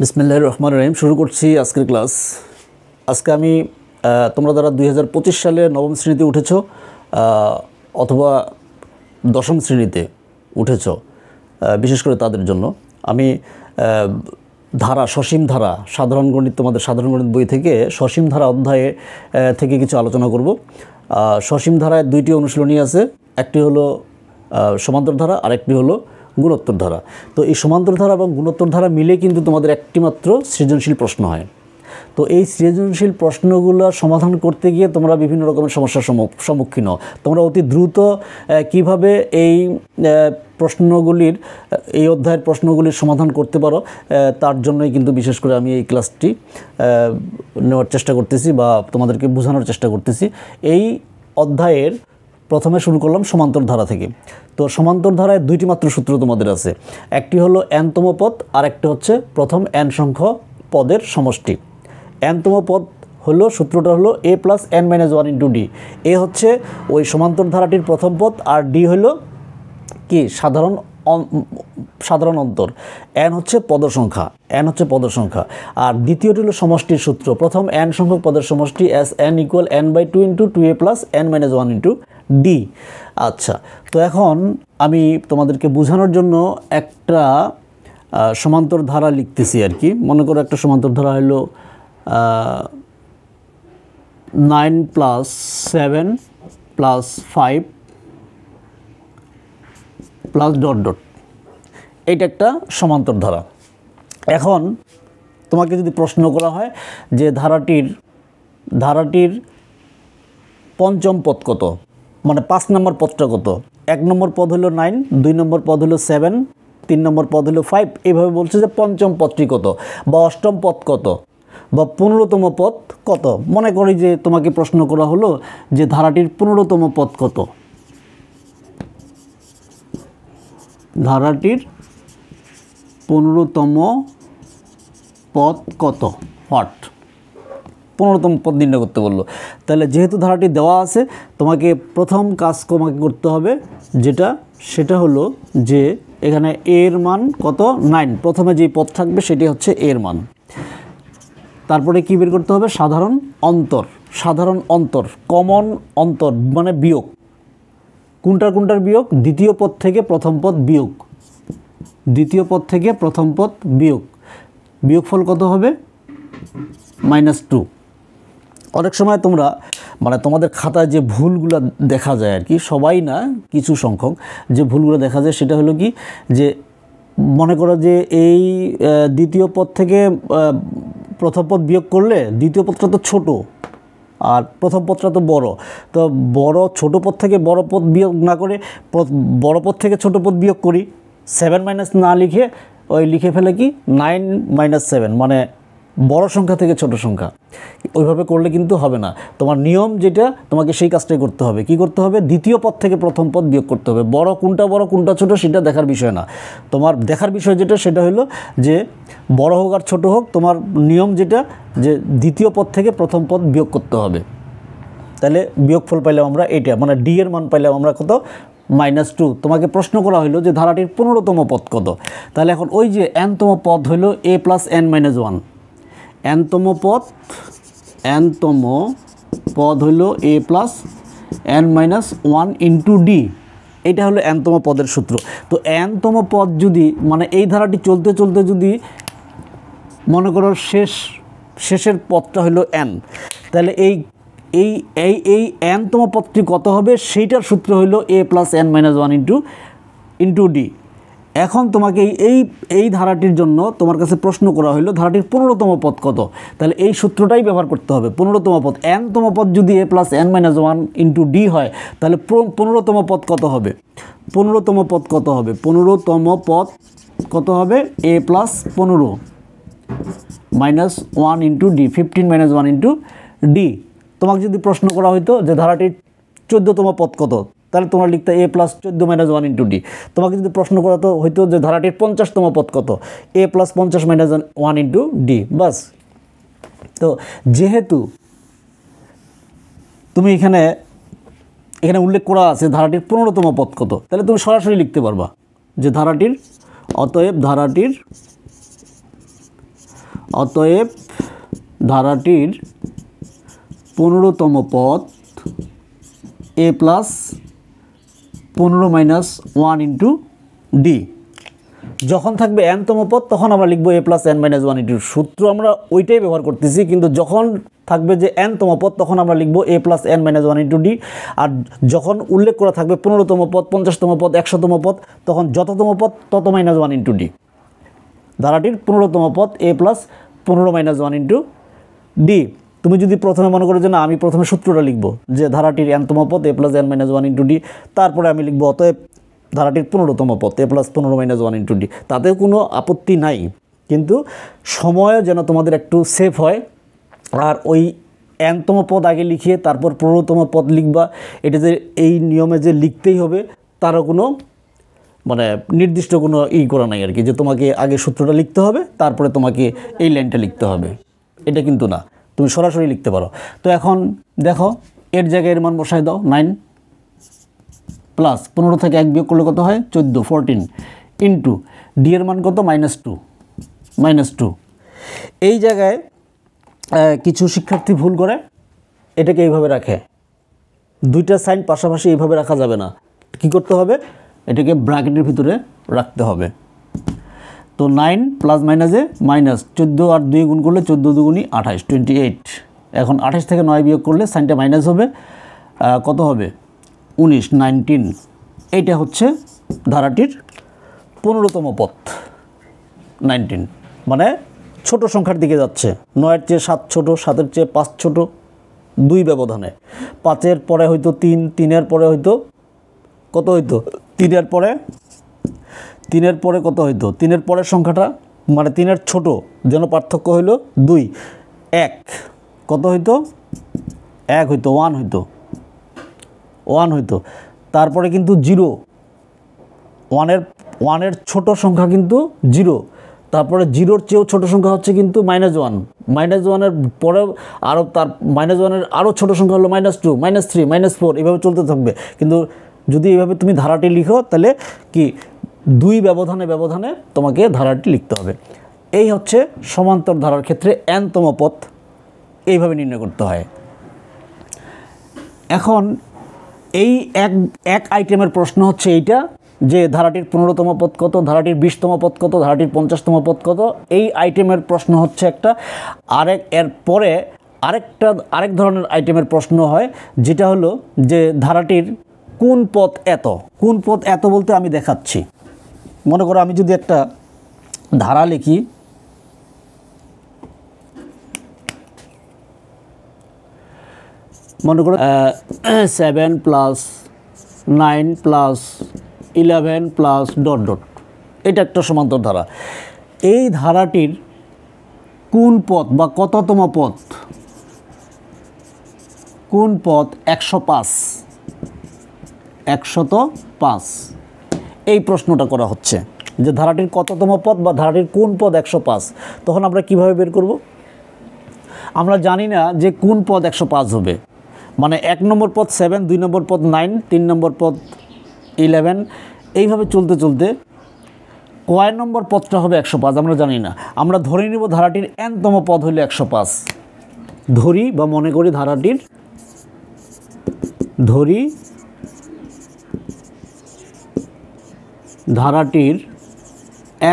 বিসমিল্লাহির রহমানির রহিম। শুরু করছি আজকের ক্লাস। আজকে আমি তোমরা যারা 2025 সালে নবম শ্রেণীতে উঠেছো অথবা দশম শ্রেণীতে উঠেছো, বিশেষ করে তাদের জন্য আমি ধারা সসীম ধারা সাধারণ গণিত, তোমাদের সাধারণ গণিত বই থেকে সসীম ধারা অধ্যায়ে থেকে কিছু আলোচনা করব। সসীম ধারায় দুইটি অনুশীলনী আছে, একটি হলো সমান্তর ধারা আর একটি হলো গুণোত্তর ধারা। তো এই সমান্তর ধারা এবং গুণোত্তর ধারা মিলে কিন্তু তোমাদের একটি মাত্র সৃজনশীল প্রশ্ন হয়। তো এই সৃজনশীল প্রশ্নগুলো সমাধান করতে গিয়ে তোমরা বিভিন্ন রকমের সমস্যার সম্মুখীন হও। তোমরা অতি দ্রুত কিভাবে এই প্রশ্নগুলির, এই অধ্যায়ের প্রশ্নগুলির সমাধান করতে পারো, তার জন্যই কিন্তু বিশেষ করে আমি এই ক্লাসটি নেওয়ার চেষ্টা করতেছি বা তোমাদেরকে বোঝানোর চেষ্টা করতেছি। এই অধ্যায়ের প্রথমে শুরু করলাম সমান্তর ধারা থেকে। তো সমান্তর ধারায় দুইটি মাত্র সূত্র তোমাদের আছে, একটি হলো n-তম পদ আর একটি হচ্ছে প্রথম n সংখ্যক পদের সমষ্টি। n-তম পদ হলো, সূত্রটা হলো a + n-1 * d। এ হচ্ছে ওই সমান্তর ধারাটির প্রথম পদ আর d হলো কি সাধারণ অন্তর। n হচ্ছে পদ সংখ্যা, আর দ্বিতীয়টি হলো সমষ্টির সূত্র। প্রথম n সংখ্যক পদের সমষ্টি Sn = n/2 * 2a + n-1 * d। আচ্ছা, তো এখন আমি তোমাদেরকে বোঝানোর জন্য একটা সমান্তর ধারা লিখতেছি আর কি। মনে করো একটা সমান্তর ধারা হলো 9 + 7 + 5 +... এইটা একটা সমান্তর ধারা। এখন তোমাকে যদি প্রশ্ন করা হয় যে ধারাটির পঞ্চম পদ কত, মানে 5 নম্বর পদটা কত, 1 নম্বর পদ হলো 9, 2 নম্বর পদ হলো 7, 3 নম্বর পদ হলো 5, এইভাবে বলছে যে পঞ্চম পদটি কত বা অষ্টম পদ কত বা 15তম পদ কত। মনে করি যে তোমাকে প্রশ্ন করা হলো যে ধারাটির 15তম পদ কত, ধারাটির 15তম পদ কত, হোয়াট, 15তম পদ নির্ণয় করতে বললো। তাহলে যেহেতু ধারাটি দেওয়া আছে, তোমাকে প্রথম কাজ তোমাকে করতে হবে সেটা হলো যে এখানে এর মান কত, 9। প্রথমে যে পদ থাকবে সেটি হচ্ছে এর মান। তারপরে কি বের করতে হবে, সাধারণ অন্তর, কমন অন্তর মানে বিয়োগ। কোনটার বিয়োগ, দ্বিতীয় পদ থেকে প্রথম পদ বিয়োগ, বিয়োগফল কত হবে, -2। অনেক সময় তোমরা মানে তোমাদের খাতায় যে ভুলগুলো দেখা যায় আর কি, সবাই না, কিছু সংখ্যক যে ভুলগুলো দেখা যায় সেটা হলো কি, যে মনে করো যে এই দ্বিতীয় পদ থেকে প্রথম পদ বিয়োগ করলে দ্বিতীয় পদটা তো ছোট আর প্রথম পদটা তো বড়। তো ছোট পদ থেকে বড় পদ বিয়োগ না করে বড় পদ থেকে ছোট পদ বিয়োগ করি, 7- না লিখে লিখে ফেলে কি 9 - 7, মানে বড় সংখ্যা থেকে ছোট সংখ্যা। ওইভাবে করলে কিন্তু হবে না। তোমার নিয়ম যেটা, তোমাকে সেই কাজটাই করতে হবে। কি করতে হবে, দ্বিতীয় পদ থেকে প্রথম পদ বিয়োগ করতে হবে। বড় কোনটা ছোট সেটা দেখার বিষয় না, তোমার দেখার বিষয় যেটা সেটা হলো যে বড় হোক আর ছোট হোক, তোমার নিয়ম যেটা যে দ্বিতীয় পদ থেকে প্রথম পদ বিয়োগ করতে হবে। তাহলে বিয়োগফল পাইলাম আমরা এটা, মানে ডি এর মান পাইলাম আমরা কত, -2। তোমাকে প্রশ্ন করা হলো যে ধারাটির 15তম পদ কত। তাহলে এখন ওই যে n-তম পদ হলো a + n-1, n-তম পদ হলো a + n-1 * d। এটা হলো n-তম পদের সূত্র। তো n-তম পদ যদি, মানে এই ধারাটি চলতে যদি মনে করো শেষের পদটা হলো n, তাহলে এই n-তম পদটি কত হবে সেইটার সূত্র হলো a + n-1 * d। এখন তোমাকে এই ধারাটির জন্য তোমার কাছে প্রশ্ন করা হলো ধারাটির 15তম পদ কত। তাহলে এই সূত্রটাই ব্যবহার করতে হবে। 15তম পদ, n-তম পদ যদি a + n-1 * d হয়, তাহলে 15তম পদ কত হবে, 15তম পদ কত হবে a + 15 - 1 * d, 15 - 1 * d। তোমাকে যদি প্রশ্ন করা হইতো যে ধারাটির 14তম পদ কত, তাহলে তোমরা লিখতে a + 14 - 1 * d। তোমাকে যদি প্রশ্ন করা হইতো যে ধারাটির 50তম পদ কত, a + 50 - 1 * d। বাস। তো যেহেতু তুমি এখানে উল্লেখ করা আছে ধারাটির 15তম পদ কত, তাহলে তুমি সরাসরি লিখতে পারবা যে অতএব ধারাটির অতএব ধারাটির 15তম পদ a plus 15 minus 1 into D. যখন থাকবে nতম পদ তখন আমরা লিখব a plus n minus 1 into, সূত্র আমরা ওইটাই ব্যবহার করতেছি, কিন্তু যখন থাকবে যে nতম পদ তখন আমরা লিখব a plus n minus 1 into d. আর যখন উল্লেখ করা থাকবে 15তম পদ, 50তম পদ, 100তম পদ, তখন যততম পদ তত মাইনাস 1 ইন্টু ডি। ধারাটির 15তম পদ a plus 15 minus 1 into D. তুমি যদি প্রথমে মনে করো যে না আমি প্রথমে সূত্রটা লিখব যে ধারাটির nতম পদ a plus n minus 1 into D, তারপরে আমি লিখব অতএব ধারাটির 15তম পদ a plus 15 minus 1 into D, তাতেও কোনো আপত্তি নাই, কিন্তু সময় যেন তোমাদের একটু সেভ হয়। আর ওই nতম পদ আগে লিখিয়ে তারপর 15তম পদ লিখবা, এটা যে এই নিয়মে যে লিখতেই হবে তারও কোনো মানে নির্দিষ্ট কোনো করা নাই আর কি, যে তোমাকে আগে সূত্রটা লিখতে হবে তারপরে তোমাকে এই লাইনটা লিখতে হবে, এটা কিন্তু না, তুমি সরাসরি লিখতে পারো। তো এখন দেখো এর জায়গায় এর মান বসায় দাও, 9 প্লাস 15 থেকে 1 বিয়োগ করলে কত হয় 14, 14 ইন্টু ডি এর মান কত -2। এই জায়গায় কিছু শিক্ষার্থী ভুল করে, এটাকে এইভাবে রাখে, দুইটা সাইন পাশাপাশি এইভাবে রাখা যাবে না, কি করতে হবে এটাকে ব্র্যাকেটের ভিতরে রাখতে হবে। তো 9 প্লাস মাইনাসে মাইনাস 14 আর 2 গুণ করলে 14 দুগুণী 28, 28। এখন 28 থেকে 9 বিয়োগ করলে সাইনটা মাইনাস হবে, কত হবে 19, 19। এইটা হচ্ছে ধারাটির 15তম পদ 19, মানে ছোট সংখ্যার দিকে যাচ্ছে, 9-এর চেয়ে 7 ছোট, 7-এর চেয়ে 5 ছোট, 2 ব্যবধানে। 5-এর পরে হয়তো 3, 3-এর পরে হয়তো কত হইতো 3-এর পরে কত হইতো 3-এর পরের সংখ্যাটা মানে 3-এর ছোট যেন পার্থক্য হইল 2, 1 কত হইতো 1 হইতো, 1 হইতো। তারপরে কিন্তু 0, 1-এর ছোট সংখ্যা কিন্তু 0, তারপরে 0-র চেয়েও ছোট সংখ্যা হচ্ছে কিন্তু -1, -1-এর পরে আরও তার -1-এর আরও ছোট সংখ্যা হলো -2, -3, -4, এভাবে চলতে থাকবে। কিন্তু যদি এইভাবে তুমি ধারাটি লিখো তাহলে কি 2 ব্যবধানে তোমাকে ধারাটি লিখতে হবে। এই হচ্ছে সমান্তর ধারার ক্ষেত্রে nতম পদ এইভাবে নির্ণয় করতে হয়। এখন এই এক আইটেমের প্রশ্ন হচ্ছে এইটা যে ধারাটির 15তম পদ কত, ধারাটির 20তম পদ কত, ধারাটির 50তম পদ কত, এই আইটেমের প্রশ্ন হচ্ছে একটা। এর পরে আরেক ধরনের আইটেমের প্রশ্ন হয়, যেটা হলো যে ধারাটির কোন পদ এত বলতে আমি দেখাচ্ছি। মনে করো আমি যদি একটা ধারা লিখি, মনে করো 7 প্লাস 9 প্লাস 11 প্লাস ... এটা একটা সমান্তর ধারা। এই ধারাটির কোন পদ বা কততম পদ 105 এই প্রশ্নটা করা হচ্ছে যে ধারাটির কততম পদ বা ধারাটির কোন পদ 105। তখন আমরা কিভাবে বের করব? আমরা জানি না যে কোন পদ 105 হবে, মানে 1 নম্বর পদ 7, 2 নম্বর পদ 9, 3 নম্বর পদ 11, এইভাবে চলতে চলতে কয় নম্বর পদটা হবে 105 আমরা জানি না। আমরা ধরে নিব ধারাটির nতম পদ হলো 105, ধরি বা মনে করি ধারাটির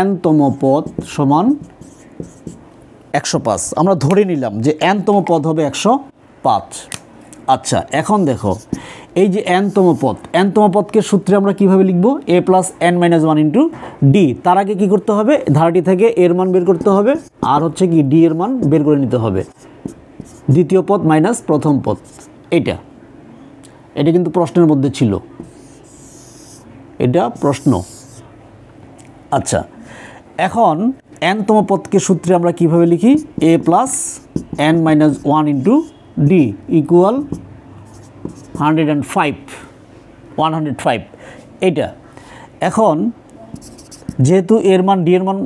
nতম পদ সমান 105। আমরা ধরে নিলাম যে nতম পদ হবে 105। আচ্ছা, এখন দেখো এই যে nতম পদকে সূত্রে আমরা কিভাবে লিখব? a plus n minus 1 into D. তার আগে কী করতে হবে? ধারাটি থেকে এর মান বের করতে হবে, আর হচ্ছে কি ডি এর মান বের করে নিতে হবে। দ্বিতীয় পদ মাইনাস প্রথম পদ, এটা কিন্তু প্রশ্নের মধ্যে ছিল, এটা প্রশ্ন। আচ্ছা, এখন nতম পদকে সূত্রে আমরা কিভাবে লিখি? a plus n minus 1 into D equal 105। এটা এখন যেহেতু এর মান ডি এর মান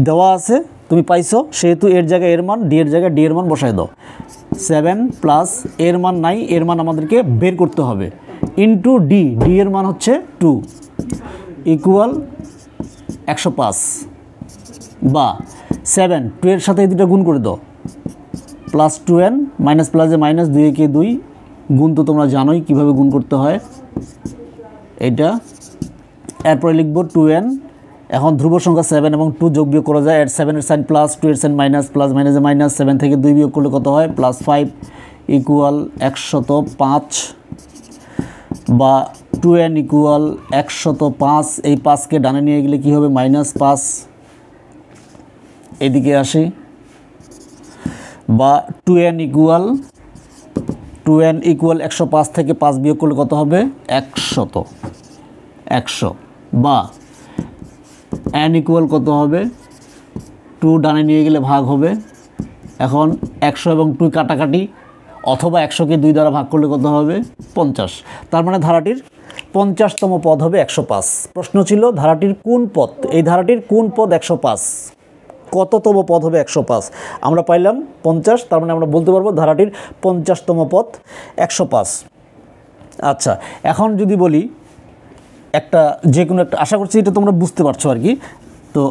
দেওয়া আছে তুমি পাইছো, সেহেতু এর জায়গায় এর মান, ডি এর জায়গায় ডি এর মান বসায় দাও। 7 প্লাস এর মান নাই, এর মান আমাদেরকে বের করতে হবে, ইন্টু ডি এর মান হচ্ছে 2 ইকুয়াল 105, বা 7 2 এর সাথে এই দুটো গুণ করে দাও, প্লাস 2n মাইনাস প্লাসে মাইনাস, 2 একে 2, গুণ তো তোমরা জানোই কীভাবে গুণ করতে হয় এটা। এরপরে লিখব 2n, এখন ধ্রুব সংখ্যা 7 এবং 2 যোগ বিয়োগ করা যায়, এর 7 এর সাইন প্লাস, 2 এর সাইন মাইনাস, প্লাস মাইনাসে মাইনাস, 7 থেকে 2 বিয়োগ করলে কত হয় প্লাস 5 ইকুয়াল 105, বা 2n ইকুয়াল 105, এই 5কে ডানে নিয়ে গেলে কী হবে -5, এদিকে আসি, বা 2n ইকুয়াল 105 থেকে 5 বিয়োগ করলে কত হবে 100, বা n ইকুয়াল কত হবে 2 ডানে নিয়ে গেলে ভাগ হবে, এখন 100 এবং 2 কাটাকাটি, অথবা 100কে 2 দ্বারা ভাগ করলে কত হবে 50, তার মানে ধারাটির 50তম পদ হবে 105। প্রশ্ন ছিল ধারাটির কোন পদ, এই ধারাটির কোন পদ 105, কততম পদ হবে 105, আমরা পাইলাম 50, তার মানে আমরা বলতে পারবো ধারাটির 50তম পদ 105। আচ্ছা, এখন যদি বলি একটা যে কোনো একটা, আশা করছি এটা তোমরা বুঝতে পারছো আর কি। তো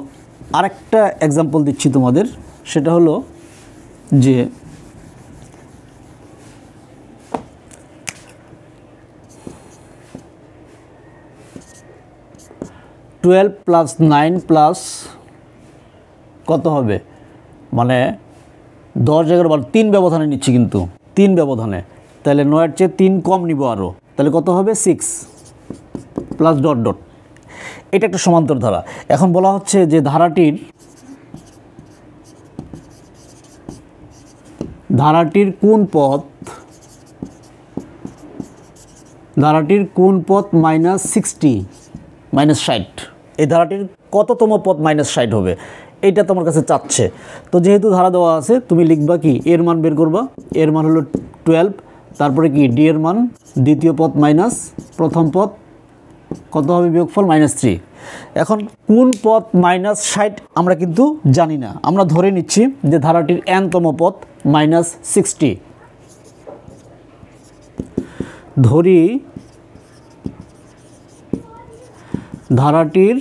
আরেকটা এক্সাম্পল দিচ্ছি তোমাদের, সেটা হলো যে 12 প্লাস 9 প্লাস কত হবে, মানে 10 11 12, 3 ব্যবধানে নিচ্ছি, কিন্তু 3 ব্যবধানে, তাহলে 9-এর চেয়ে 3 কম নিব আরও, তাহলে কত হবে 6 প্লাস ডট ডট, এটা একটা সমান্তর ধারা। এখন বলা হচ্ছে যে ধারাটির কোন পথ, -60 -60, এই ধারাটির কততম পথ -60 হবে, এইটা তোমার কাছে চাচ্ছে। তো যেহেতু ধারা দেওয়া আছে, তুমি লিখবা কি, এর মান বের করবা, এর মান হলো 12, তারপরে কি ডি এর মান, দ্বিতীয় পথ মাইনাস প্রথম পথ, কত হবে বিয়োগফল -3। এখন কোন পথ -60 আমরা কিন্তু জানি না, আমরা ধরে নিচ্ছি যে ধারাটির nতম পথ -60, ধরি ধারাটির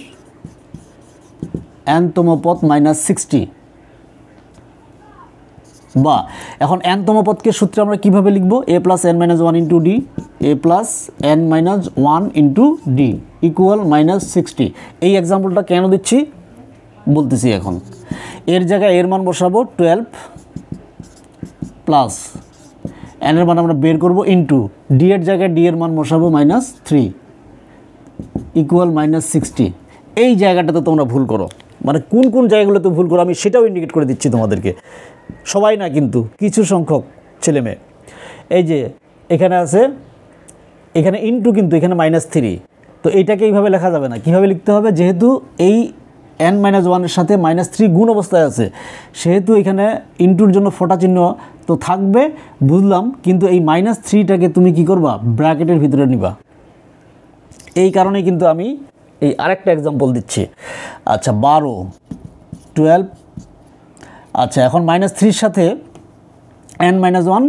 nতম পথ -60, বা এখন nতম পদকে সূত্রে আমরা কিভাবে লিখব, a plus n minus 1 into D, a plus n minus 1 into D equal -60। এই এক্সাম্পলটা কেন দিচ্ছি বলতেছি। এখন এর জায়গায় এর মান বসাবো 12 প্লাস n এর মান আমরা বের করব ইন্টু ডি এর জায়গায় ডি এর মান বসাবো -3 ইকুয়াল -60। এই জায়গাটাতে তোমরা ভুল করো, মানে কোন কোন জায়গাগুলোতে ভুল করো আমি সেটাও ইন্ডিকেট করে দিচ্ছি তোমাদেরকে, সবাই না কিন্তু কিছু সংখ্যক ছেলেমেয়ে। এই যে এখানে আছে, এখানে ইন্টু, কিন্তু এখানে -3, তো এইটাকে এইভাবে লেখা যাবে না, কীভাবে লিখতে হবে, যেহেতু এই n-1 এর সাথে -3 গুণ অবস্থায় আছে, সেহেতু এখানে ইন্টুর জন্য ফোঁটা চিহ্ন তো থাকবে, বুঝলাম, কিন্তু এই -3টাকে তুমি কি করবা, ব্র্যাকেটের ভিতরে নিবা। এই কারণে কিন্তু আমি এই আরেকটা এক্সাম্পল দিচ্ছি। আচ্ছা 12 12, আচ্ছা এখন -3 সাথে n-1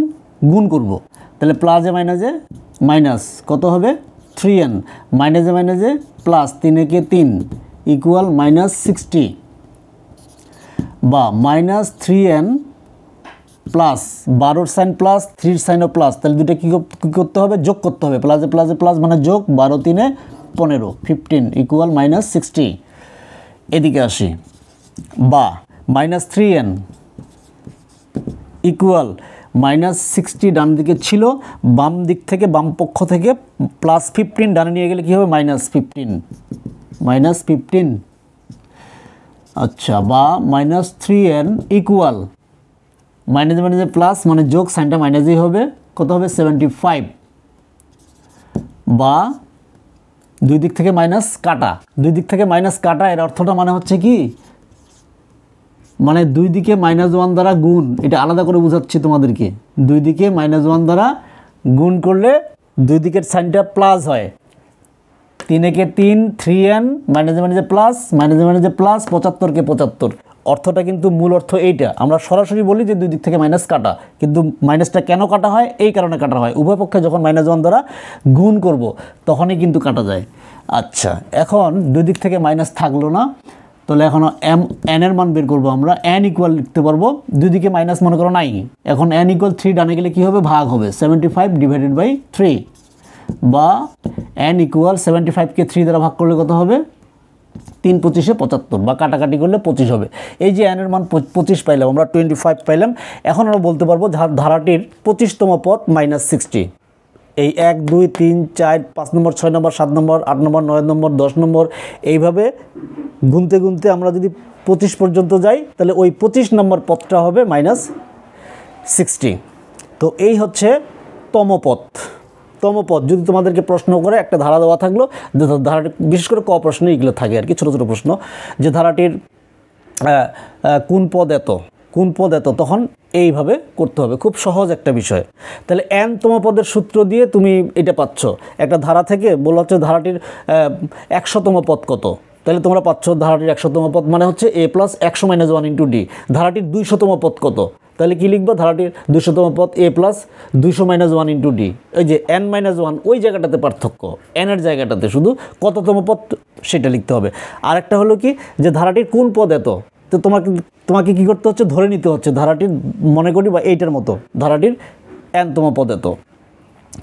গুণ করব, তাহলে প্লাসে মাইনাসে মাইনাস কত হবে 3n, মাইনাসে মাইনাসে প্লাস, 3 একে 3 ইকুয়াল -60, বা -3n প্লাস 12 সাইন প্লাস 3 সাইনও প্লাস, তাহলে দুটো কী করতে হবে, যোগ করতে হবে, প্লাসে প্লাসে প্লাস মানে যোগ, 12 3 15 15 ইকুয়াল -60। এদিকে আসি, বা -3n ইকুয়াল -60 ডান দিকে ছিল, বাম দিক থেকে বাম পক্ষ থেকে +15 ডানে নিয়ে গেলে কী হবে -15, আচ্ছা, বা -3n ইকুয়াল মাইনাসে মাইনাসে প্লাস মানে যোগ, সাইনটা মাইনাসই হবে, কত হবে 75, বা দুই দিক থেকে মাইনাস কাটা, এর অর্থটা মানে হচ্ছে কি, মানে দুই দিকে -1 দ্বারা গুণ, এটা আলাদা করে বোঝাচ্ছি তোমাদেরকে, দুই দিকে -1 দ্বারা গুণ করলে দুই দিকের সাইনটা প্লাস হয়, 3 একে 3 3n মাইনাসে মাইনাসে প্লাস, 75কে 75, অর্থটা কিন্তু মূল অর্থ এইটা। আমরা সরাসরি বলি যে দুই দিক থেকে মাইনাস কাটা, কিন্তু মাইনাসটা কেন কাটা হয়, এই কারণে কাটা হয়, উভয় পক্ষে যখন -1 দ্বারা গুণ করব তখনই কিন্তু কাটা যায়। আচ্ছা, এখন দুই দিক থেকে মাইনাস থাকলো না, তাহলে এখন n এর মান বের করবো আমরা। n ইকুয়াল লিখতে পারবো, দুই দিকে মাইনাস মনে করো নাই, এখন n ইকুয়াল 3 ডানে গেলে কী হবে, ভাগ হবে 75 ডিভাইডেড বাই 3, বা n ইকুয়াল 75কে 3 দ্বারা ভাগ করলে কত হবে, 3 25 75, বা কাটাকাটি করলে 25 হবে। এই যে n এর মান 25 পাইলাম আমরা, 25 পাইলাম। এখন আমরা বলতে পারবো ধারাটির 25তম পদ -60। এই 1 2 3 4 5 নম্বর 6 নম্বর 7 নম্বর 8 নম্বর 9 নম্বর 10 নম্বর এইভাবে গুনতে গুনতে আমরা যদি 25 পর্যন্ত যাই, তাহলে ওই 25 নম্বর পদটা হবে -60। তো এই হচ্ছে তমপদ। তমপদ যদি তোমাদেরকে প্রশ্ন করে, একটা ধারা দেওয়া থাকলো, ধারাটি বিশেষ করে ক প্রশ্নে এগুলো থাকে আর কি, ছোটো ছোটো প্রশ্ন, যে ধারাটির কোন পদ এত, তখন এইভাবে করতে হবে। খুব সহজ একটা বিষয়। তাহলে n-তম পদের সূত্র দিয়ে তুমি এটা পাচ্ছ। একটা ধারা থেকে বলা হচ্ছে ধারাটির 100তম পদ কত, তাহলে তোমরা পাচ্ছ ধারাটির 100তম পদ মানে হচ্ছে a + 100 - 1 × d। ধারাটির 200তম পদ কত, তাহলে কি লিখবা, ধারাটির 200তম পদ a + 200 - 1 × d। ওই যে n-1 ওই জায়গাটাতে পার্থক্য, n এর জায়গাটাতে শুধু কততম পদ সেটা লিখতে হবে। আরেকটা হলো কি, যে ধারাটির কোন পদ এত, তো তোমাকে কী করতে হচ্ছে, ধরে নিতে হচ্ছে ধারাটির, মনে করি বা এইটার মতো ধারাটির n-তম পদ এত,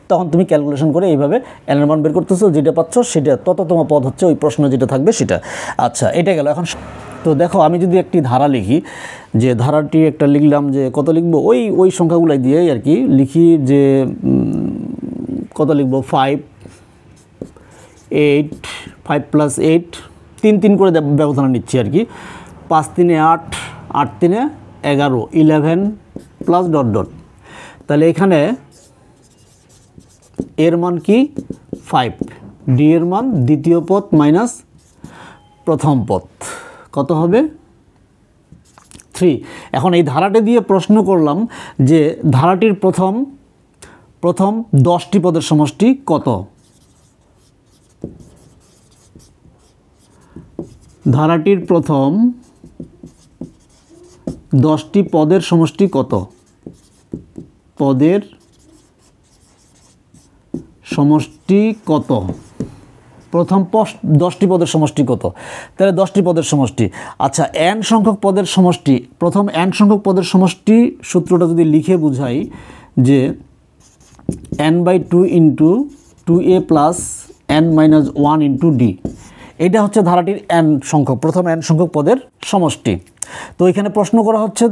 তখন তুমি ক্যালকুলেশন করে এইভাবে n এর মান বের করতেছো, যেটা পাচ্ছ সেটা তততম পদ হচ্ছে ওই প্রশ্ন যেটা থাকবে সেটা। আচ্ছা, এটা গেল। এখন তো দেখো, আমি যদি একটি ধারা লিখি, যে ধারাটি একটা লিখলাম, যে কত লিখবো, ওই সংখ্যাগুলাই দিয়েই আর কি লিখি, যে কত লিখবো, 5 8 5 + 8 3 3 করে ব্যবধান নিচ্ছি আর কি, 5 3 8 8 3 11 11 প্লাস ডট ডট। তাহলে এখানে এর মান কি 5, ডি এর মান দ্বিতীয় পদ মাইনাস প্রথম পদ কত হবে 3। এখন এই ধারাটি দিয়ে প্রশ্ন করলাম যে ধারাটির প্রথম 10টি পদের সমষ্টি কত, ধারাটির প্রথম 10টি পদের সমষ্টি কত, পদের সমষ্টি কত, প্রথম 10টি পদের সমষ্টি কত, তাহলে 10টি পদের সমষ্টি। আচ্ছা, n সংখ্যক পদের সমষ্টি, প্রথম n সংখ্যক পদের সমষ্টি সূত্রটা যদি লিখে বুঝাই, যে n/2 × 2a + n - 1 × d, এটা হচ্ছে ধারাটির n সংখ্যক, প্রথম n সংখ্যক পদের সমষ্টি। তো এখানে প্রশ্ন করা হচ্ছে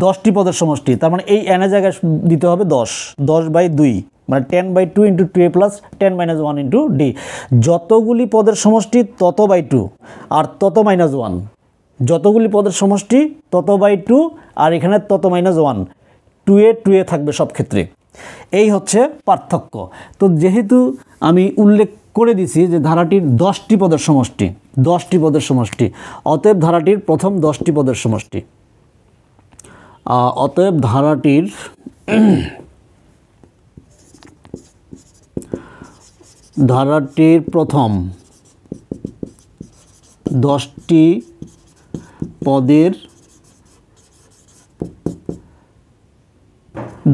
10টি পদের সমষ্টি, তার মানে এই n এর জায়গায় দিতে হবে 10/2, মানে 10/2 × 2a + 10 - 1 × d। যতগুলি পদের সমষ্টি তত/2 আর তত-1, যতগুলি পদের সমষ্টি তত/2 আর এখানে তত-1, 2a থাকবে সব ক্ষেত্রে। এই হচ্ছে পার্থক্য। তো যেহেতু আমি উল্লেখ করে দিছি যে ধারাটির 10টি পদের সমষ্টি, 10টি পদের সমষ্টি, অতএব ধারাটির প্রথম 10টি পদের সমষ্টি, অতএব ধারাটির প্রথম 10টি পদের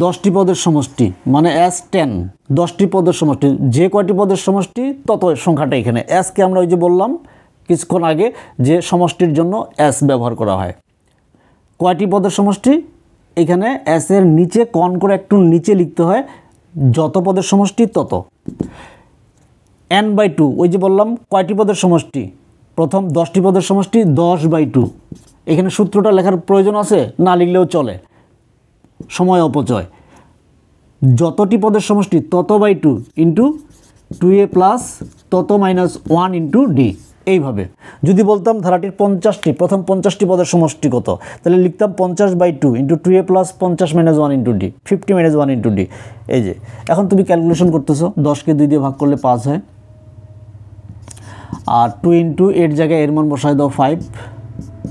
10টি পদের সমষ্টি মানে S10, 10টি পদের সমষ্টি, যে কয়টি পদের সমষ্টি তত সংখ্যাটা এখানে। এসকে আমরা ওই যে বললাম কিছুক্ষণ আগে যে সমষ্টির জন্য এস ব্যবহার করা হয়। কয়টি পদের সমষ্টি, এখানে এস এর নিচে কন করে একটু নিচে লিখতে হয়, যত পদের সমষ্টি তত। n/2 ওই যে বললাম কয়টি পদের সমষ্টি, প্রথম 10টি পদের সমষ্টি 10/2। এখানে সূত্রটা লেখার প্রয়োজন আছে, না লিখলেও চলে, সময় অপচয়। যতটি পদের সমষ্টি তত/2 × 2a + তত-1 × d। এইভাবে যদি বলতাম ধারাটির 50টি, প্রথম 50টি পদের সমষ্টি কত, তাহলে লিখতাম 50/2 × 2a + 50 - 1 × d, 50 - 1 × d। এই যে এখন তুমি ক্যালকুলেশন করতেছো, 10কে 2 দিয়ে ভাগ করলে 5 হয়, আর 2 × এর জায়গায় এর মান বসায় দাও 5,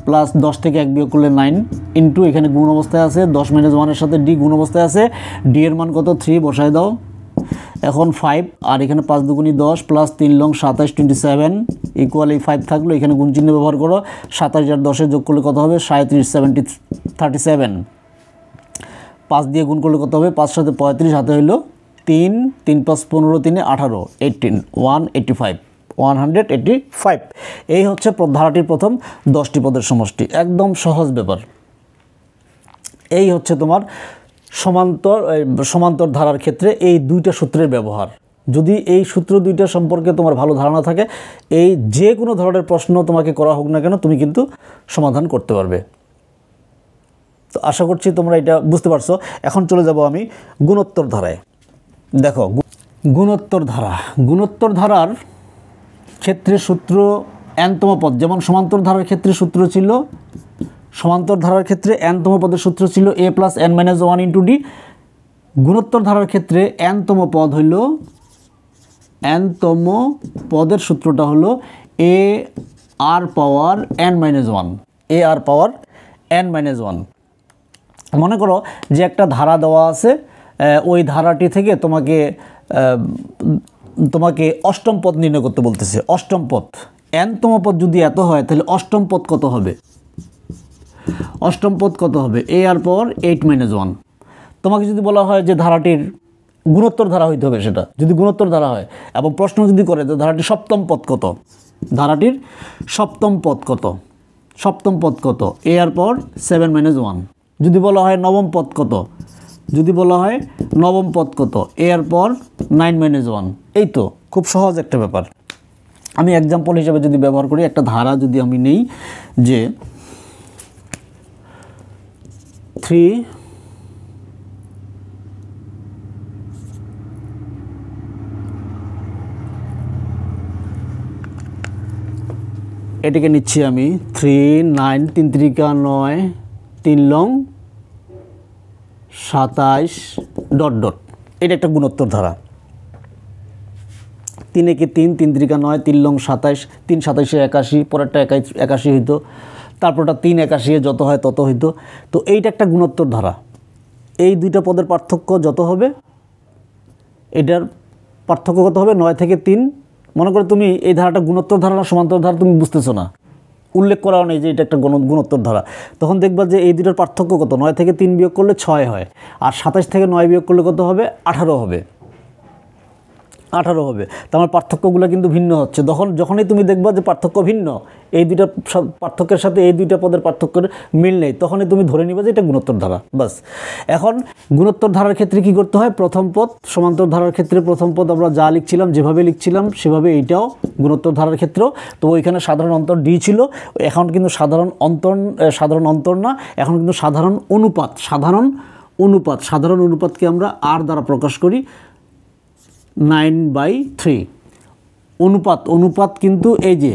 প্লাস 10 থেকে 1 বিয়োগ করলে 9, ইন্টু এখানে গুণ অবস্থায় আছে 10 - 1 এর সাথে ডি গুণ অবস্থায় আছে, ডি এর মান কত 3 বসায় দাও। এখন 5 আর এখানে 5 দুগুণী 10 প্লাস 3 লং 27 27 ইকুয়াল এই 5 থাকলো, এখানে গুণ চিহ্ন ব্যবহার করো, 27 আর 10 যোগ করলে কত হবে 37 37, 5 দিয়ে গুণ করলে কত হবে 5 × 7 35, হাতে হইলো 3 3 + 15 3 18 18 185 185। এই হচ্ছে ধারাটির প্রথম 10টি পদের সমষ্টি, একদম সহজ ব্যাপার। এই হচ্ছে তোমার সমান্তর ধারার ক্ষেত্রে এই দুইটা সূত্রের ব্যবহার। যদি এই সূত্র দুইটা সম্পর্কে তোমার ভালো ধারণা থাকে, এই যে কোনো ধরনের প্রশ্ন তোমাকে করা হোক না কেন তুমি কিন্তু সমাধান করতে পারবে। তো আশা করছি তোমরা এটা বুঝতে পারছো। এখন চলে যাব আমি গুণোত্তর ধারায়। দেখো গুণোত্তর ধারার ক্ষেত্রে সূত্র n-তম পদ, যেমন সমান্তর ধারার ক্ষেত্রে সূত্র ছিল, সমান্তর ধারার ক্ষেত্রে n-তম পদের সূত্র ছিল a + n-1 × d। গুণোত্তর ধারার ক্ষেত্রে n-তম পদ হইল, n-তম পদের সূত্রটা হলো a r power n-1, a r power n-1। মনে করো যে একটা ধারা দেওয়া আছে, ওই ধারাটি থেকে তোমাকে অষ্টম পদ নির্ণয় করতে বলতেছে। অষ্টম পদ, n-তম পদ যদি এত হয় তাহলে অষ্টম পদ কত হবে? অষ্টম পদ কত হবে? a r পাওয়ার 8-1। তোমাকে যদি বলা হয় যে ধারাটির গুণোত্তর ধারা হইতে হবে, সেটা যদি গুণোত্তর ধারা হয় এবং প্রশ্ন যদি করে যে ধারাটির সপ্তম পদ কত, ধারাটির সপ্তম পদ কত, সপ্তম পদ কত? a r পাওয়ার 7-1। যদি বলা হয় নবম পদ কত, যদি বলা হয় নবম পদ কত, a r পাওয়ার 9-1। এই তো খুব সহজ একটা ব্যাপার। আমি এক্সাম্পল হিসেবে যদি ব্যবহার করি, একটা ধারা যদি আমি নেই যে 3 এটাকে নিচ্ছি আমি 3 9 3 3 9 3 লং 27 ডট ডট। এটা একটা গুণোত্তর ধারা। 3 একে 3 3 3 9 3 লং 27, 3 27 81, পরেরটা 81 হইতো, তারপরটা 3 81 যত হয় তত হইতো। তো এইটা একটা গুণোত্তর ধারা। এই দুইটা পদের পার্থক্য যত হবে, এটার পার্থক্য কত হবে? 9 থেকে 3। মনে করো তুমি এই ধারাটা গুণোত্তর ধারা না সমান্তর ধারা তুমি বুঝতেছো না, উল্লেখ করাও নেই যে এটা একটা গুণোত্তর ধারা, তখন দেখবা যে এই দুটোর পার্থক্য কত? 9 থেকে 3 বিয়োগ করলে 6 হয়, আর 27 থেকে 9 বিয়োগ করলে কত হবে? 18 হবে। 18 হবে। তার মানে পার্থক্যগুলো কিন্তু ভিন্ন হচ্ছে। যখনই তুমি দেখবা যে পার্থক্য ভিন্ন, এই দুইটা পার্থক্যের সাথে এই দুইটা পদের পার্থক্যের মিল নেই, তখনই তুমি ধরে নিবা যে এটা গুণোত্তর ধারা। বাস। এখন গুণোত্তর ধারার ক্ষেত্রে কি করতে হয়? প্রথম পদ। সমান্তর ধারার ক্ষেত্রে প্রথম পদ আমরা যা লিখছিলাম, যেভাবে লিখছিলাম সেভাবে এইটাও গুণোত্তর ধারার ক্ষেত্রেও। তো ওইখানে সাধারণ অন্তর ডি ছিল, এখন কিন্তু সাধারণ অন্তর না, এখন কিন্তু সাধারণ অনুপাত। সাধারণ অনুপাতকে আমরা আর দ্বারা প্রকাশ করি, 9/3। অনুপাত কিন্তু এই যে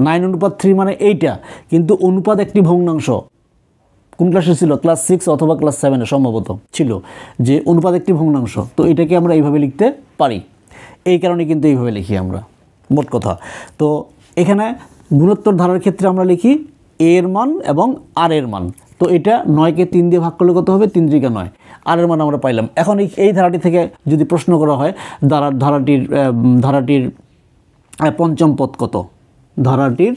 9/3 মানে এইটা, কিন্তু অনুপাত একটি ভগ্নাংশ। কোন ক্লাসে ছিল? ক্লাস 6 অথবা ক্লাস 7-এ সম্ভবত ছিল যে অনুপাত একটি ভগ্নাংশ। তো এটাকে আমরা এইভাবে লিখতে পারি, এই কারণে কিন্তু এইভাবে লিখি আমরা, মোট কথা। তো এখানে গুণোত্তর ধারার ক্ষেত্রে আমরা লিখি a এর মান এবং r এর মান। তো এটা 9কে 3 দিয়ে ভাগ করলে কত হবে? 3 3 9, r এর মান আমরা পাইলাম। এখন এই ধারাটি থেকে যদি প্রশ্ন করা হয় ধারাটির পঞ্চম পদ কত, ধারাটির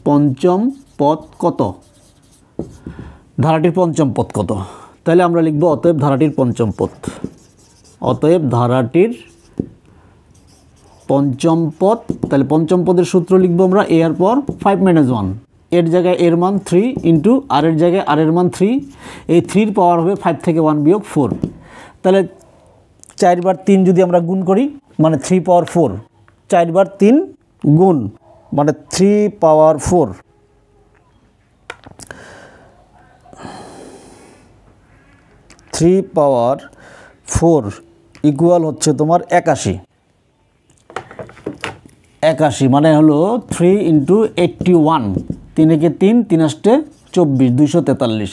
পঞ্চম পদ কত, ধারাটির পঞ্চম পদ কত, তাহলে আমরা লিখব অতএব ধারাটির পঞ্চম পদ। অতএব ধারাটির পঞ্চম পদ, তাহলে পঞ্চম পদের সূত্র লিখব আমরা a r পাওয়ার 5-1। এর জায়গায় এর মান 3 ইন্টু আর এর জায়গায় আর এর মান 3। এই 3-র পাওয়ার হবে 5 থেকে 1 বিয়োগ 4। তাহলে 4/3 যদি আমরা গুণ করি মানে 3 পাওয়ার 4, 4/3 গুণ মানে 3 পাওয়ার 4। 3 পাওয়ার 4 ইকুয়াল হচ্ছে তোমার 81। মানে হলো 3 ইন্টু 81, 3 একে 3, 3 আষ্টে 24, 243।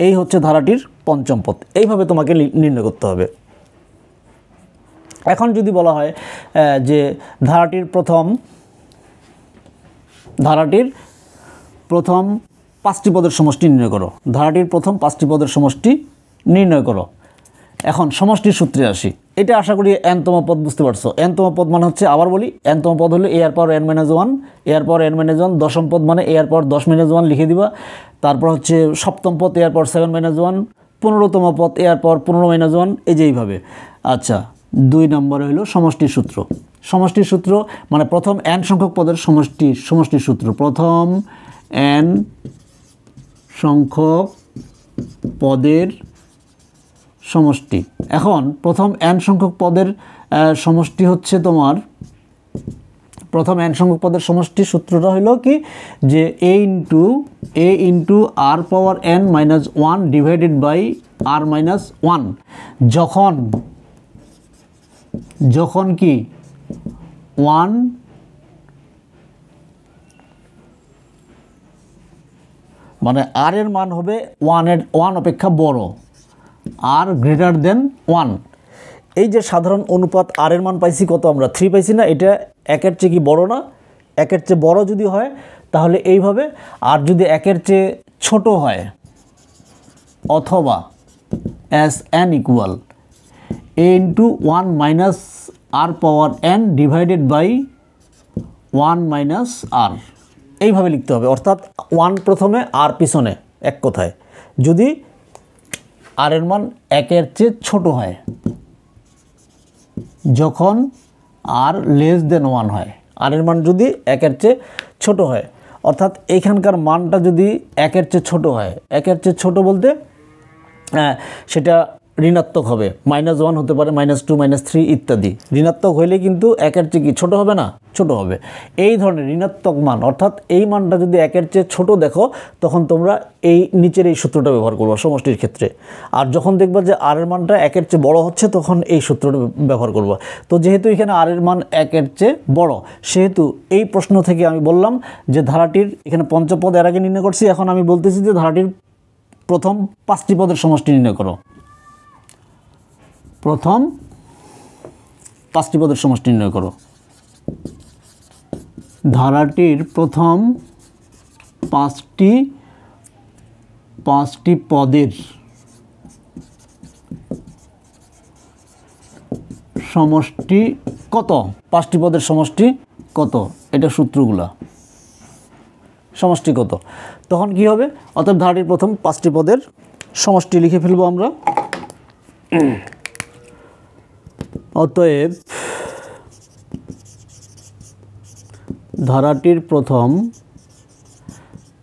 এই হচ্ছে ধারাটির পঞ্চম পদ। এইভাবে তোমাকে নির্ণয় করতে হবে। এখন যদি বলা হয় যে ধারাটির প্রথম 5টি পদের সমষ্টি নির্ণয় করো, ধারাটির প্রথম 5টি পদের সমষ্টি নির্ণয় করো। এখন সমষ্টির সূত্রে আসি। এটা আশা করি n-তম পদ বুঝতে পারছো। n-তম পদ মানে হচ্ছে, আবার বলি, n-তম পদ হলো a r power n-1, a r power n-1। দশম পদ মানে a r পাওয়ার 10-1 লিখে দিবা। তারপর হচ্ছে সপ্তম পদ a r পাওয়ার 7-1, 15তম পদ a r পাওয়ার 15-1, এই যে এইভাবে। আচ্ছা, 2 নম্বরে হলো সমষ্টির সূত্র। সমষ্টির সূত্র মানে প্রথম n সংখ্যক পদের সমষ্টির সূত্র, প্রথম n সংখ্যক পদের সমষ্টি। এখন প্রথম n সংখ্যক পদের সমষ্টি হচ্ছে তোমার, প্রথম n সংখ্যক পদের সমষ্টির সূত্রটা হলো কি যে a into r power n minus 1 divided by r minus 1, যখন কি 1 মানে r এর মান হবে 1 অপেক্ষা বড়, r গ্রেটার দেন 1। এই যে সাধারণ অনুপাত r এর মান পাইছি কত, আমরা 3 পাইছি না, এটা 1-এর চেয়ে কি বড় না? 1-এর চেয়ে বড় যদি হয় তাহলে এইভাবে, আর যদি 1-এর চেয়ে ছোট হয় অথবা as n equal a into 1 minus r power n divided by 1 minus r, এইভাবে লিখতে হবে। অর্থাৎ 1 প্রথমে আর পিছনে, এক কথায় যদি r এর মান 1-এর চেয়ে ছোট হয়, যখন r লেস দেন 1 হয়, r এর মান যদি 1-এর চেয়ে ছোট হয়, অর্থাৎ এইখানকার মানটা যদি 1-এর চেয়ে ছোট হয়, 1-এর চেয়ে ছোট বলতে সেটা ঋণাত্মক হবে, -1 হতে পারে, -2 -3 ইত্যাদি। ঋণাত্মক হইলে কিন্তু 1-এর চেয়ে কি ছোট হবে না? ছোট হবে। এই ধরনের ঋণাত্মক মান, অর্থাৎ এই মানটা যদি 1-এর চেয়ে ছোট দেখো, তখন তোমরা এই নিচের এই সূত্রটা ব্যবহার করবে সমষ্টির ক্ষেত্রে। আর যখন দেখবা যে r এর মানটা 1-এর চেয়ে বড় হচ্ছে, তখন এই সূত্রটা ব্যবহার করব। তো যেহেতু এখানে r এর মান 1-এর চেয়ে বড়, সেহেতু এই প্রশ্ন থেকে আমি বললাম যে ধারাটির, এখানে পঞ্চপদ এর আগে নির্ণয় করছি, এখন আমি বলতেছি যে ধারাটির প্রথম 5টি পদের সমষ্টি নির্ণয় করো। প্রথম 5টি পদের সমষ্টি নির্ণয় করো। ধারাটির প্রথম 5টি পদের সমষ্টি কত? 5টি পদের সমষ্টি কত? এটা সূত্রগুলা, সমষ্টি কত, তখন কি হবে? অতএব ধারাটির প্রথম 5টি পদের সমষ্টি লিখে ফেলবো আমরা। অতএব ধারাটির প্রথম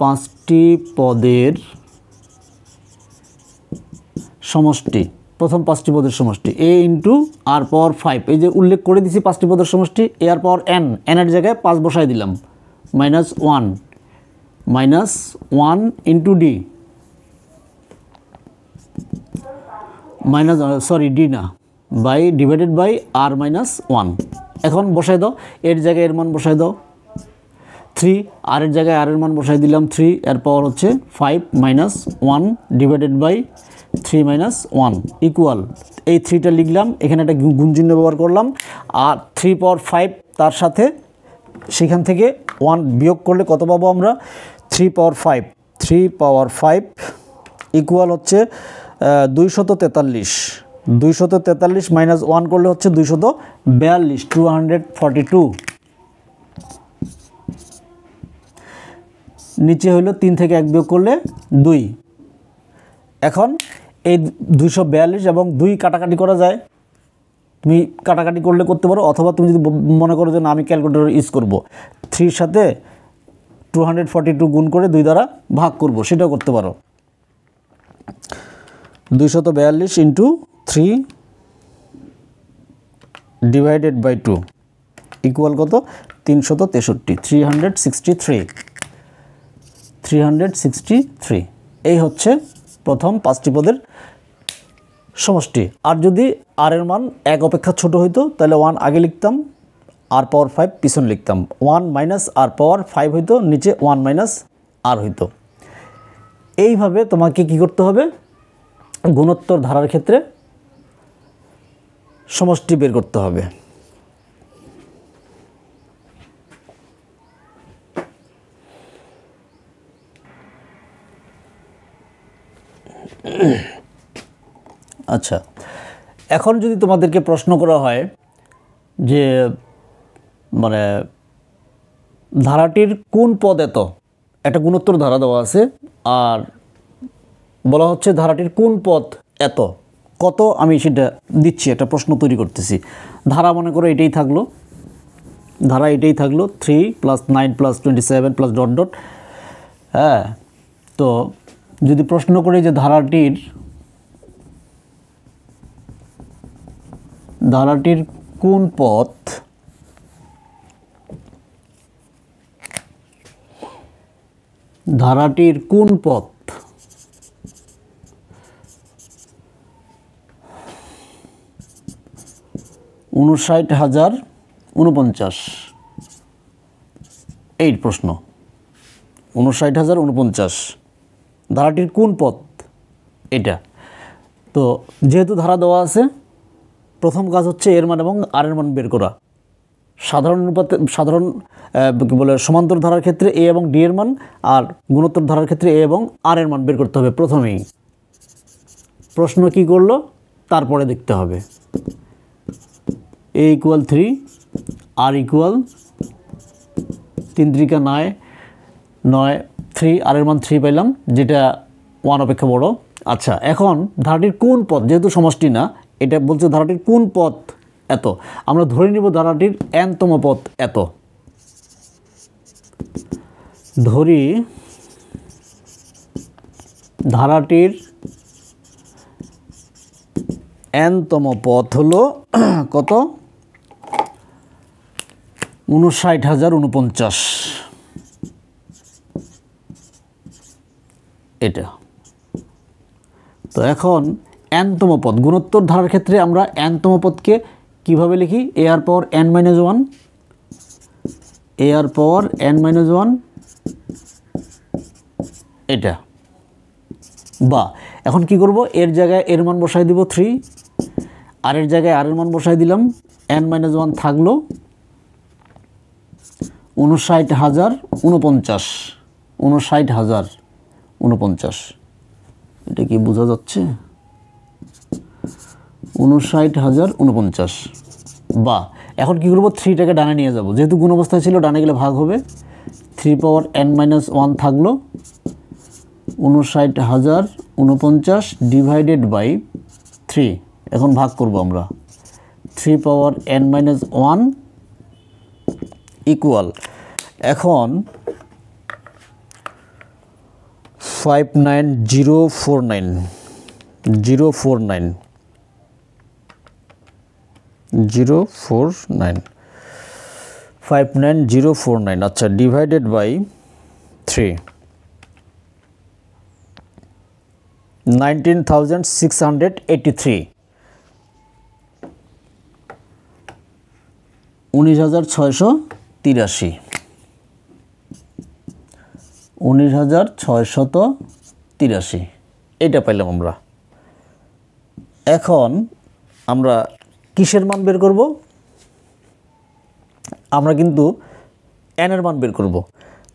5টি পদের সমষ্টি, প্রথম 5টি পদের সমষ্টি a ইন্টু r পাওয়ার 5, এই যে উল্লেখ করে দিছি 5টি পদের সমষ্টি, a r power n, n এর জায়গায় 5 বসাই দিলাম, -1 ইন্টু d, d না, by divided by r minus 1। এখন বসাই দাও, এর জায়গায় এর মান বসাই দাও 3, r এর জায়গায় r এর মান বসাই দিলাম 3, এর পাওয়ার হচ্ছে 5 -1 ডিভাইডেড বাই 3 - 1 ইকুয়াল, এই 3টা লিখলাম, এখানে একটা গুণ চিহ্ন ব্যবহার করলাম, আর 3 পাওয়ার 5 তার সাথে সেখান থেকে 1 বিয়োগ করলে কত পাবো আমরা? 3 পাওয়ার 5 ইকুয়াল হচ্ছে 243, 243 -1 করলে হচ্ছে 242, 242। নিচে হইল 3 থেকে 1 বিয়োগ করলে 2। এখন এই 242 এবং 2 কাটাকাটি করা যায়, তুমি কাটাকাটি করলে করতে পারো, অথবা তুমি যদি মনে করো যে না আমি ক্যালকুলেটর ইউজ করব, 3 সাথে 242 গুণ করে 2 দ্বারা ভাগ করব, সেটাও করতে পারো। 242 ইন্টু 3 ডিভাইডেড বাই 2 ইকুয়াল কত? 363, 363। এই হচ্ছে প্রথম 5টি পদের সমষ্টি। আর যদি r এর মান 1 অপেক্ষা ছোট হইতো, তাহলে 1 আগে লিখতাম, r পাওয়ার 5 পিছনে লিখতাম, 1 মাইনাস r পাওয়ার 5 হইতো, নিচে 1 মাইনাস r হইতো। এইভাবে তোমাকে কি করতে হবে? গুণোত্তর ধারার ক্ষেত্রে সমষ্টি বের করতে হবে। আচ্ছা, এখন যদি তোমাদেরকে প্রশ্ন করা হয় যে মানে ধারাটির কোন পদ এত, একটা গুণোত্তর ধারা দেওয়া আছে, আর বলা হচ্ছে ধারাটির কোন পদ এত, কত আমি সেটা দিচ্ছি, একটা প্রশ্ন তৈরি করতেছি। ধারা মনে করো এটাই থাকলো, ধারা এটাই থাকলো 3 + 9 + 27 + ডট ডট। হ্যাঁ, তো যদি প্রশ্ন করি যে ধারাটির কোন পথ ধারাটির কোন পথ 59,049, এই প্রশ্ন 59,049 ধারাটির কোন পথ এটা। তো যেহেতু ধারা দেওয়া আছে, প্রথম কাজ হচ্ছে এর মান এবং আর এর মান বের করা। সাধারণ কি বলে সমান্তর ধারার ক্ষেত্রে এ এবং ডি এর মান, আর গুণোত্তর ধারার ক্ষেত্রে এ এবং আর এর মান বের করতে হবে প্রথমেই। প্রশ্ন কি করলো তারপরে দেখতে হবে। a = 3, r = 3 × 9 9 3, আর এর মান 3 পাইলাম, যেটা 1 অপেক্ষা বড়। আচ্ছা, এখন ধারাটির কোন পথ, যেহেতু সমষ্টি না, এটা বলছে ধারাটির কোন পথ এত, আমরা ধরে নিব ধারাটির n-তম পথ এত। ধরি ধারাটির n-তম পথ হলো কত, 59,049, এটা। তো এখন n-তম পদ, গুণোত্তর ধারার ক্ষেত্রে আমরা n-তম পদকে কিভাবে লিখি, ar পাওয়ার n-1, ar পাওয়ার n-1, এটা। বা এখন কি করব, এর জায়গায় এর মান বসাই দিব 3, আর এর জায়গায় আর এর মান বসাই দিলাম, n-1 থাকলো 59,049, 59,049, এটা কি বোঝা যাচ্ছে, 59,049। বা এখন কি করব, 3টাকে ডানে নিয়ে যাব, যেহেতু গুণ অবস্থায় ছিল ডানে গেলে ভাগ হবে, 3 পাওয়ার n-1 থাকলো 59,049 ডিভাইডেড বাই 3। এখন ভাগ করব আমরা, 3 পাওয়ার n-1 ইকুয়াল, এখন 59049 59049, আচ্ছা, ডিভাইডেড বাই 3, 19,683, 19,683, 19,683, এটা পাইলাম আমরা। এখন আমরা কিসের মান বের করব, আমরা কিন্তু n এর মান বের করব।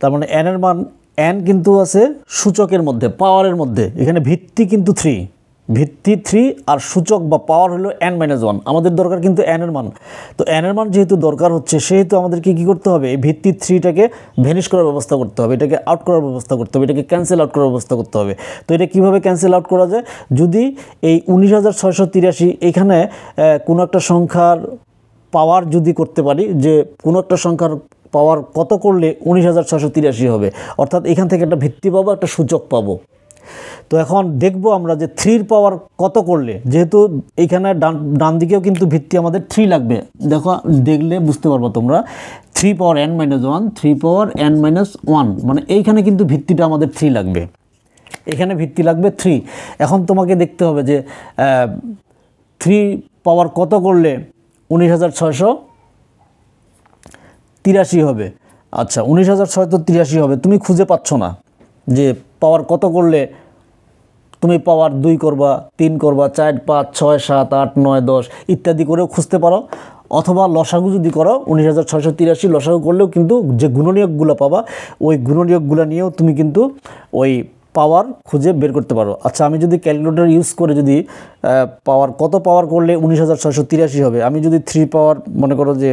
তার মানে n এর মান, n কিন্তু আছে সূচকের মধ্যে, পাওয়ারের মধ্যে, এখানে ভিত্তি কিন্তু 3, ভিত্তি 3 আর সূচক বা পাওয়ার হলো n-1, আমাদের দরকার কিন্তু n এর মান। তো n এর মান যেহেতু দরকার হচ্ছে, সেহেতু আমাদেরকে কী করতে হবে, এই ভিত্তি 3টাকে ভ্যানিশ করার ব্যবস্থা করতে হবে, এটাকে আউট করার ব্যবস্থা করতে হবে, এটাকে ক্যান্সেল আউট করার ব্যবস্থা করতে হবে। তো এটা কীভাবে ক্যান্সেল আউট করা যায়, যদি এই 19,683 এখানে কোনো একটা সংখ্যার পাওয়ার যদি করতে পারি, যে কোনো একটা সংখ্যার পাওয়ার কত করলে 19,683 হবে, অর্থাৎ এখান থেকে একটা ভিত্তি পাবো, একটা সূচক পাবো। তো এখন দেখব আমরা যে 3 পাওয়ার কত করলে, যেহেতু এইখানে ডান দিকেও কিন্তু ভিত্তি আমাদের 3 লাগবে, দেখো দেখলে বুঝতে পারবো তোমরা, 3 পাওয়ার n-1, 3 পাওয়ার n-1, মানে এইখানে কিন্তু ভিত্তিটা আমাদের 3 লাগবে, এখানে ভিত্তি লাগবে 3। এখন তোমাকে দেখতে হবে যে 3 পাওয়ার কত করলে 19,683 হবে। আচ্ছা, 19,683 হবে, তুমি খুঁজে পাচ্ছ না যে পাওয়ার কত করলে তুমি পাওয়ার 2 করবা, 3 করবা, 4, 5, 6, 7, 8, 9, 10 ইত্যাদি করেও খুঁজতে পারো, অথবা লসাগু যদি করো 19,683 লসাগু করলেও কিন্তু যে গুণনীয়কগুলো পাবা, ওই গুণনীয়কগুলো নিয়েও তুমি কিন্তু ওই পাওয়ার খুঁজে বের করতে পারো। আচ্ছা, আমি যদি ক্যালকুলেটর ইউজ করে যদি কত পাওয়ার করলে 19,683 হবে, আমি যদি 3 পাওয়ার মনে করো যে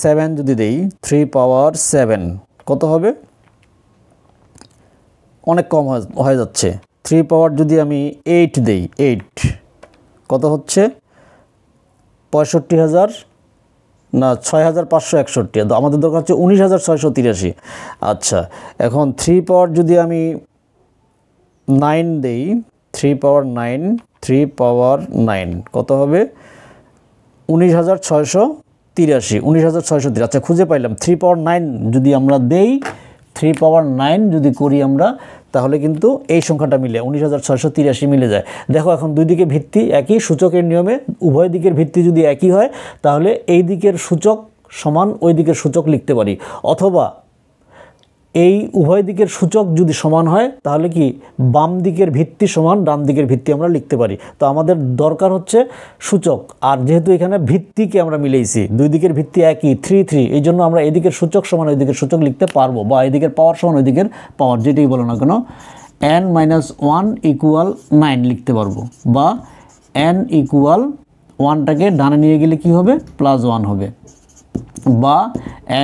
7 যদি দেই, 3 পাওয়ার 7 কত হবে, অনেক কম হয়ে যাচ্ছে। 3 পাওয়ার যদি আমি 8 দেই, 8 কত হচ্ছে, 65,000 না 6561, আমাদের দরকার হচ্ছে 19683। আচ্ছা, এখন 3 পাওয়ার যদি আমি 9 দেই, 3 পাওয়ার 9 কত হবে? 19683। আচ্ছা, খুঁজে পাইলাম। 3 পাওয়ার 9 যদি আমরা দেই, 3 পাওয়ার 9 যদি করি আমরা, তাহলে কিন্তু এই সংখ্যাটা মিলে 19683 মিলে যায়। দেখো, এখন দুই দিকে ভিত্তি একই, সূচকের নিয়মে উভয় দিকের ভিত্তি যদি একই হয় তাহলে এই দিকের সূচক সমান ওই দিকের সূচক লিখতে পারি, অথবা এই উভয় দিকের সূচক যদি সমান হয় তাহলে কি বাম দিকের ভিত্তি সমান ডান দিকের ভিত্তি আমরা লিখতে পারি। তো আমাদের দরকার হচ্ছে সূচক, আর যেহেতু এখানে ভিত্তিকে আমরা মিলেইছি, দুই দিকের ভিত্তি একই 3 এই জন্য আমরা এদিকের সূচক সমান ওই দিকের সূচক লিখতে পারবো, বা এদিকের পাওয়ার সমান ওই দিকের পাওয়ার, যেটাই বলো না কেন, n-1 = 9 লিখতে পারবো, বা n = 1টাকে ডানে নিয়ে গেলে কি হবে? +1 হবে, বা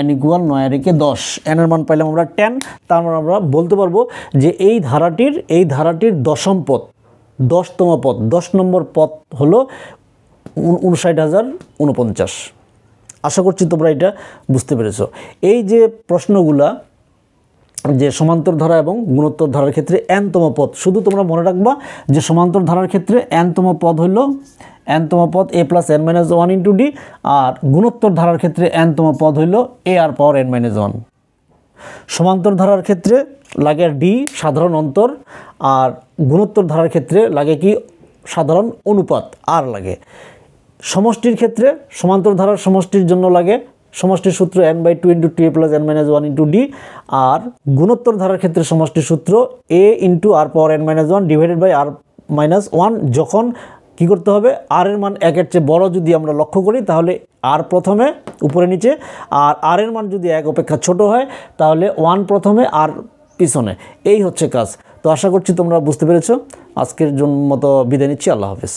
n = 9 রেখে 10, n এর মান পাইলাম আমরা 10। তার মানে আমরা বলতে পারবো যে এই ধারাটির দশম পদ, 10তম পদ, 10 নম্বর পদ হলো 59049। আশা করছি তোমরা এটা বুঝতে পেরেছো। এই যে প্রশ্নগুলা, যে সমান্তর ধারা এবং গুণোত্তর ধারার ক্ষেত্রে nতম পদ, শুধু তোমরা মনে রাখবা যে সমান্তর ধারার ক্ষেত্রে nতম পদ হইল a + n-1 × d, আর গুণোত্তর ধারার ক্ষেত্রে nতম পদ হইল ar⁻n-1। সমান্তর ধারার ক্ষেত্রে লাগে d সাধারণ অন্তর, আর গুণোত্তর ধারার ক্ষেত্রে লাগে কি? সাধারণ অনুপাত r লাগে। সমষ্টির ক্ষেত্রে সমান্তর ধারার সমষ্টির জন্য লাগে সমষ্টির সূত্র n/2 × 2a + n-1 × d, আর গুণোত্তর ধারার ক্ষেত্রে সমষ্টির সূত্র a × r⁻n-1 / r-1। যখন কি করতে হবে? r এর মান 1-এর চেয়ে বড় যদি আমরা লক্ষ্য করি তাহলে r প্রথমে উপরে নিচে, আর r এর মান যদি 1 অপেক্ষা ছোট হয় তাহলে 1 প্রথমে আর পিছনে। এই হচ্ছে কাজ। তো আশা করছি তোমরা বুঝতে পেরেছো। আজকের জন্য মতো বিদায় নিচ্ছি। আল্লাহ হাফেজ।